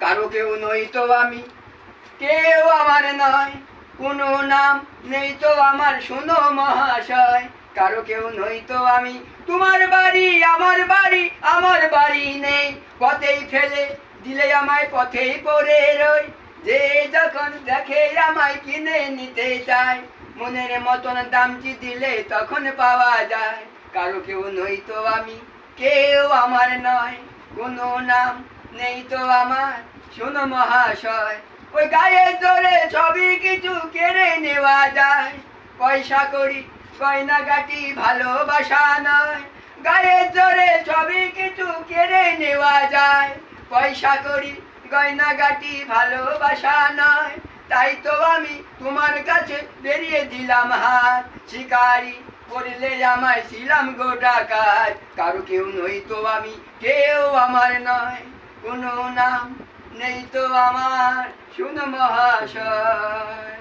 কারো কেউ নই তো আমি, কেউ আমার নয়, কোনো নাম নেই তো আমার, শুনো মহাশয়। কারো কেউ নই তো আমি, তোমার বাড়ি আমার বাড়ি, আমার বাড়ি নেই। পথেই ফেলে দিলে আমায়, পথেই পড়ে রই। যে যখন দেখে আমায় কিনে নিতে চায়, মনের মতন দামটি দিলে তখন পাওয়া যায়। কারো কেউ নই তো আমি, কেউ আমার নয়, কোনো নাম নেই তো আমার, শোনো মহাশয়। ওই গায়ে জোরে সবই কিছু কেড়ে নেওয়া যায়, পয়সা করি গয়নাগাটি ভালোবাসা নয়। গায়ে জোরে সবই কিছু কেড়ে নেওয়া যায়, পয়সা করি গয়নাগাটি ভালোবাসা নয়। তাই তো আমি তোমার কাছে বেরিয়ে দিলাম হাত, শিকারি করলে আমায় ছিলাম গো ডাকাত। কারো কেউ নই তো আমি, কেউ আমার নয়, কোনো নাম নেই তো আমার, শুনো মহাশয়।